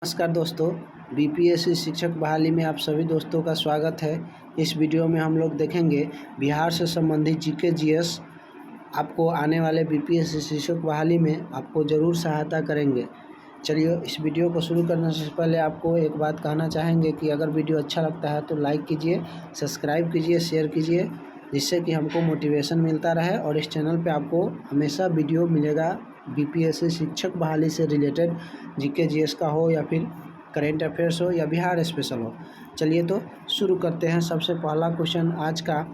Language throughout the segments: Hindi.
नमस्कार दोस्तों, बीपीएससी शिक्षक बहाली में आप सभी दोस्तों का स्वागत है। इस वीडियो में हम लोग देखेंगे बिहार से संबंधित जीके जीएस आपको आने वाले बीपीएससी शिक्षक बहाली में आपको ज़रूर सहायता करेंगे। चलिए इस वीडियो को शुरू करने से पहले आपको एक बात कहना चाहेंगे कि अगर वीडियो अच्छा लगता है तो लाइक कीजिए, सब्सक्राइब कीजिए, शेयर कीजिए, जिससे कि हमको मोटिवेशन मिलता रहे। और इस चैनल पे आपको हमेशा वीडियो मिलेगा बीपीएससी शिक्षक बहाली से रिलेटेड, जीके जीएस का हो या फिर करेंट अफेयर्स हो या बिहार स्पेशल हो। चलिए तो शुरू करते हैं। सबसे पहला क्वेश्चन आज का,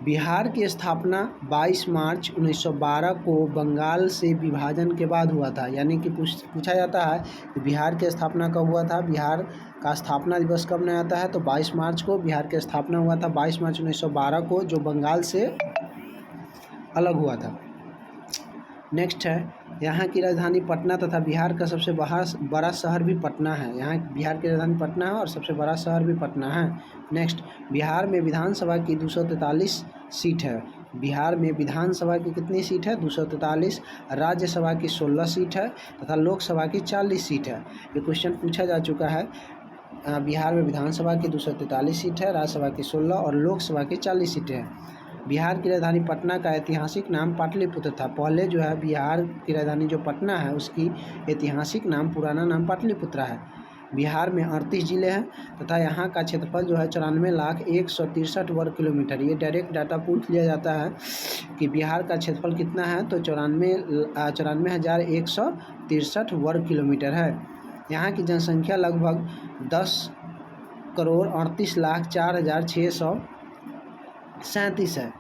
बिहार की स्थापना 22 मार्च 1912 को बंगाल से विभाजन के बाद हुआ था। यानी कि पूछा जाता है कि बिहार की स्थापना कब हुआ था। बिहार का स्थापना दिवस कब मनाया जाता है, तो 22 मार्च को बिहार की स्थापना हुआ था। 22 मार्च 1912 को, जो बंगाल से अलग हुआ था। नेक्स्ट है, यहाँ की राजधानी पटना तथा बिहार का सबसे बड़ा शहर भी पटना है। यहाँ बिहार की राजधानी पटना है और सबसे बड़ा शहर भी पटना है। नेक्स्ट, बिहार में विधानसभा की 243 सीट है। बिहार में विधानसभा की कितनी सीट है? 243। राज्यसभा की 16 सीट है तथा लोकसभा की 40 सीट है। ये क्वेश्चन पूछा जा चुका है। बिहार में विधानसभा की 243 सीट है, राज्यसभा की 16 और लोकसभा की 40 सीटें हैं। बिहार की राजधानी पटना का ऐतिहासिक नाम पाटलिपुत्र था। पहले जो है बिहार की राजधानी जो पटना है उसकी ऐतिहासिक नाम, पुराना नाम पाटलिपुत्र है। बिहार में 38 जिले हैं तथा यहाँ का क्षेत्रफल जो है 94,163 वर्ग किलोमीटर। ये डायरेक्ट डाटा पूछ लिया जाता है कि बिहार का क्षेत्रफल कितना है, तो 94,163 वर्ग किलोमीटर है। यहाँ की जनसंख्या लगभग 10,38,04,637 है।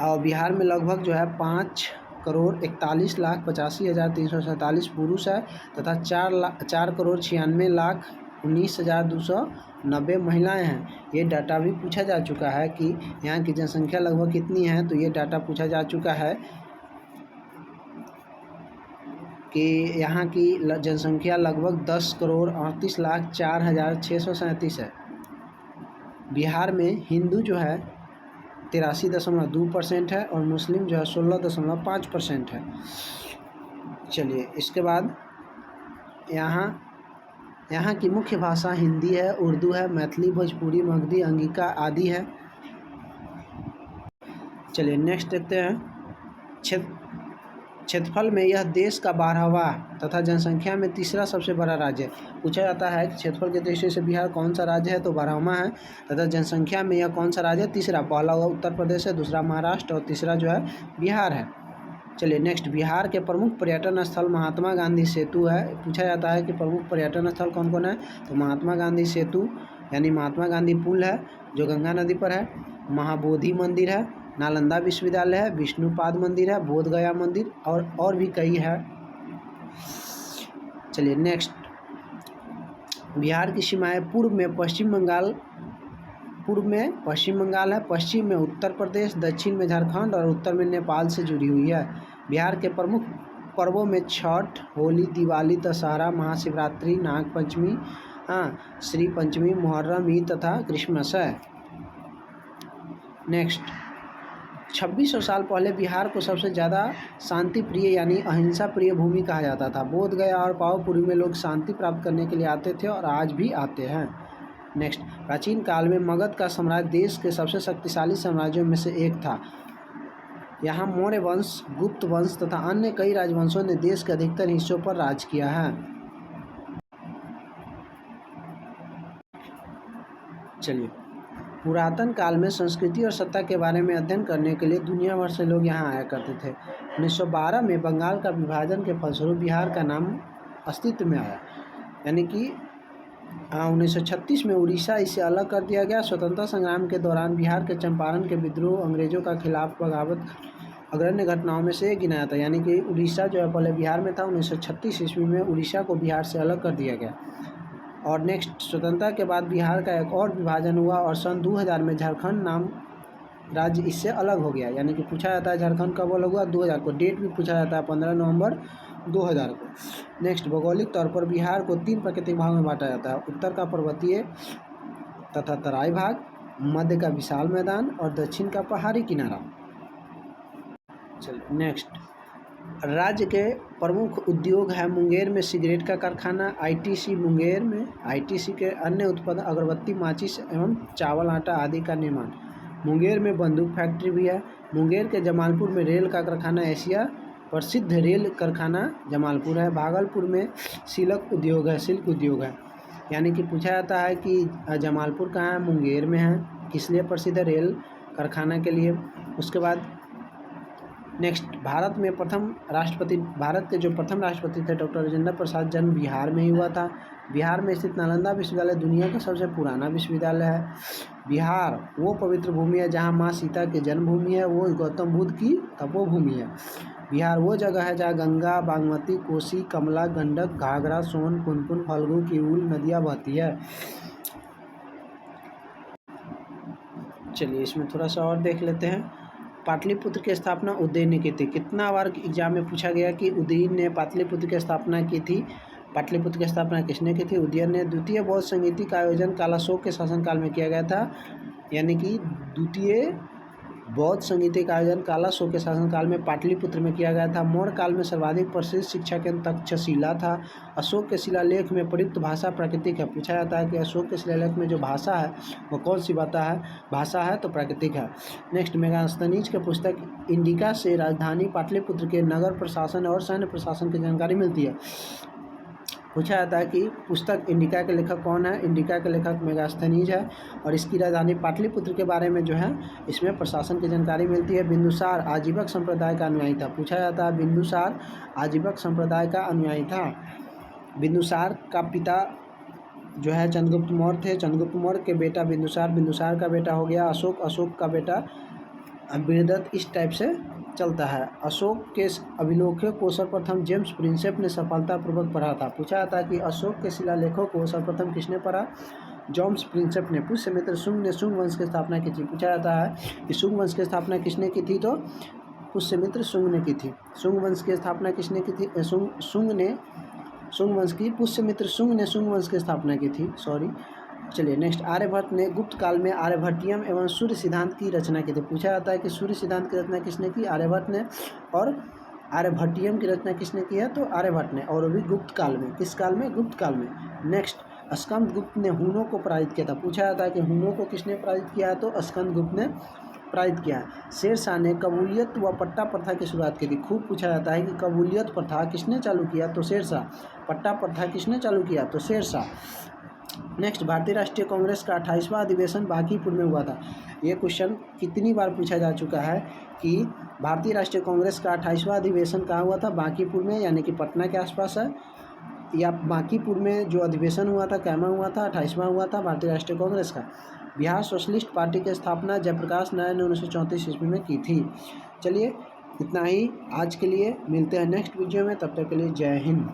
और बिहार में लगभग जो है 5,41,85,347 पुरुष है तथा 4,96,19,290 महिलाएं हैं। ये डाटा भी पूछा जा चुका है कि यहाँ की जनसंख्या लगभग कितनी है, तो ये डाटा पूछा जा चुका है कि यहाँ की जनसंख्या लगभग 10,38,04,637 है। बिहार में हिंदू जो है 83.2% है और मुस्लिम जो है 16.5% है। चलिए इसके बाद यहाँ की मुख्य भाषा हिंदी है, उर्दू है, मैथिली, भोजपुरी, मगधी, अंगिका आदि है। चलिए नेक्स्ट देखते हैं। क्षेत्रफल में यह देश का 12वां तथा जनसंख्या में तीसरा सबसे बड़ा राज्य है। पूछा जाता है कि क्षेत्रफल के दृष्टि से बिहार कौन सा राज्य है, तो 12वां है तथा जनसंख्या में यह कौन सा राज्य है? तीसरा। पहला हुआ उत्तर प्रदेश है, दूसरा महाराष्ट्र और तीसरा जो है बिहार है। चलिए नेक्स्ट, बिहार के प्रमुख पर्यटन स्थल महात्मा गांधी सेतु है। पूछा जाता है कि प्रमुख पर्यटन स्थल कौन कौन है, तो महात्मा गांधी सेतु यानी महात्मा गांधी पुल है जो गंगा नदी पर है, महाबोधि मंदिर है, नालंदा विश्वविद्यालय है, विष्णुपाद मंदिर है, बोधगया मंदिर और भी कई है। चलिए नेक्स्ट, बिहार की सीमाएं पूर्व में पश्चिम बंगाल है, पश्चिम में उत्तर प्रदेश, दक्षिण में झारखंड और उत्तर में नेपाल से जुड़ी हुई है। बिहार के प्रमुख पर्वों में छठ, होली, दिवाली, दशहरा, महाशिवरात्रि, नाग पंचमी, श्री पंचमी, मुहर्रम, ईद तथा क्रिसमस है। नेक्स्ट, 2600 साल पहले बिहार को सबसे ज़्यादा शांति प्रिय यानी अहिंसा प्रिय भूमि कहा जाता था। बोधगया और पावापुरी में लोग शांति प्राप्त करने के लिए आते थे और आज भी आते हैं। नेक्स्ट, प्राचीन काल में मगध का साम्राज्य देश के सबसे शक्तिशाली साम्राज्यों में से एक था। यहाँ मौर्य वंश, गुप्त वंश तथा अन्य कई राजवंशों ने देश के अधिकतर हिस्सों पर राज किया है। चलिए, पुरातन काल में संस्कृति और सत्ता के बारे में अध्ययन करने के लिए दुनिया भर से लोग यहाँ आया करते थे। 1912 में बंगाल का विभाजन के फलस्वरूप बिहार का नाम अस्तित्व में आया। यानी कि 1936 में उड़ीसा इसे अलग कर दिया गया। स्वतंत्रता संग्राम के दौरान बिहार के चंपारण के विद्रोह, अंग्रेजों का खिलाफ बगावत अग्रणी घटनाओं में से गिनाया था। यानी कि उड़ीसा जो है पहले बिहार में था। 1936 ईस्वी में उड़ीसा को बिहार से अलग कर दिया गया। और नेक्स्ट, स्वतंत्रता के बाद बिहार का एक और विभाजन हुआ और सन 2000 में झारखंड नाम राज्य इससे अलग हो गया। यानी कि पूछा जाता है झारखंड कब अलग हुआ? 2000 को। डेट भी पूछा जाता है 15 नवंबर 2000 को। नेक्स्ट, भौगोलिक तौर पर बिहार को 3 प्राकृतिक भागों में बांटा जाता है। उत्तर का पर्वतीय तथा तराई भाग, मध्य का विशाल मैदान और दक्षिण का पहाड़ी किनारा। चलिए नेक्स्ट, राज्य के प्रमुख उद्योग है मुंगेर में सिगरेट का कारखाना, आईटीसी मुंगेर में आईटीसी के अन्य उत्पाद अगरबत्ती, माचिस एवं चावल आटा आदि का निर्माण। मुंगेर में बंदूक फैक्ट्री भी है। मुंगेर के जमालपुर में रेल का कारखाना, एशिया प्रसिद्ध रेल कारखाना जमालपुर है। भागलपुर में सिल्क उद्योग है। यानी कि पूछा जाता है कि जमालपुर कहाँ है, मुंगेर में है, किस लिए प्रसिद्ध है, रेल कारखाना के लिए। उसके बाद नेक्स्ट, भारत के जो प्रथम राष्ट्रपति थे डॉक्टर राजेंद्र प्रसाद, जन्म बिहार में ही हुआ था। बिहार में स्थित नालंदा विश्वविद्यालय दुनिया का सबसे पुराना विश्वविद्यालय है। बिहार वो पवित्र भूमि है जहाँ माँ सीता की जन्मभूमि है, वो गौतम बुद्ध की तपोभूमि है। बिहार वो जगह है जहाँ गंगा, बागमती, कोसी, कमला, गंडक, घाघरा, सोन, पुनपुन, फल्गु, किऊल नदियाँ बहती है। चलिए इसमें थोड़ा सा और देख लेते हैं। पाटलिपुत्र की स्थापना उदयन ने की थी। कितना बार एग्जाम में पूछा गया कि उदयन ने पाटलिपुत्र की स्थापना की थी। पाटलिपुत्र की स्थापना किसने की थी? उदयन ने। द्वितीय बौद्ध संगीति का आयोजन कालाशोक के शासनकाल में किया गया था। यानी कि द्वितीय बौद्ध संगीति का आयोजन कालाशोक के शासनकाल में पाटलिपुत्र में किया गया था। मौर्य काल में सर्वाधिक प्रसिद्ध शिक्षा केंद्र तक्षशिला था। अशोक के शिलालेख में प्रयुक्त भाषा प्राकृतिक है। पूछा जाता है कि अशोक के शिलालेख में जो भाषा है वो कौन सी भाषा है तो प्राकृतिक है। नेक्स्ट, मेगास्थनीज के पुस्तक इंडिका से राजधानी पाटलिपुत्र के नगर प्रशासन और सैन्य प्रशासन की जानकारी मिलती है। पूछा जाता है कि पुस्तक इंडिका के लेखक कौन है? इंडिका के लेखक मेगास्थनीज है और इसकी राजधानी पाटलिपुत्र के बारे में जो है इसमें प्रशासन की जानकारी मिलती है। बिंदुसार आजीवक संप्रदाय का अनुयायी था। पूछा जाता है बिंदुसार आजीवक संप्रदाय का अनुयायी था। बिंदुसार का पिता जो है चंद्रगुप्त मौर्य थे। चंद्रगुप्त मौर्य के बेटा बिंदुसार का बेटा हो गया अशोक का बेटा बृहदत्त। इस टाइप से चलता है। अशोक के अभिलेखों को सर्वप्रथम जेम्स प्रिंसेप ने सफलतापूर्वक पढ़ा था। पूछा जाता है कि अशोक के शिलालेखों को सर्वप्रथम किसने पढ़ा? जेम्स प्रिंसेप ने। पुष्यमित्र शुंग ने शुंग वंश की स्थापना की थी। पूछा जाता है कि शुंग वंश की स्थापना किसने की थी? तो पुष्यमित्र शुंग ने की थी। शुंग वंश की स्थापना किसने की थी? पुष्यमित्र शुंग ने शुंग वंश की स्थापना की थी। चलिए नेक्स्ट, आर्यभट्ट ने गुप्त काल में आर्यभट्टियम एवं सूर्य सिद्धांत की रचना की थी। पूछा जाता है कि सूर्य सिद्धांत की रचना किसने की? आर्यभट्ट ने। और आर्यभट्टियम की रचना किसने की है? तो आर्यभट्ट ने, और वो भी गुप्त काल में। किस काल में? गुप्त काल में। नेक्स्ट, स्कंदगुप्त ने हूणों को पराजित किया था। पूछा जाता है कि हूणों को किसने पराजित किया है? तो स्कंदगुप्त ने पराजित किया है। शेरशाह ने कबूलियत व पट्टा प्रथा की शुरुआत की थी। खूब पूछा जाता है कि कबूलियत प्रथा किसने चालू किया? तो शेरशाह। पट्टा प्रथा किसने चालू किया? तो शेरशाह। नेक्स्ट, भारतीय राष्ट्रीय कांग्रेस का 28वां अधिवेशन बांकीपुर में हुआ था। ये क्वेश्चन कितनी बार पूछा जा चुका है कि भारतीय राष्ट्रीय कांग्रेस का 28वां अधिवेशन कहाँ हुआ था? बांकीपुर में, यानी कि पटना के आसपास है। या बांकीपुर में जो अधिवेशन हुआ था कैमा हुआ था? 28वां हुआ था भारतीय राष्ट्रीय कांग्रेस का। बिहार सोशलिस्ट पार्टी की स्थापना जयप्रकाश नारायण ने 1934 ईस्वी में की थी। चलिए इतना ही आज के लिए, मिलते हैं नेक्स्ट वीडियो में, तब तक के लिए जय हिंद।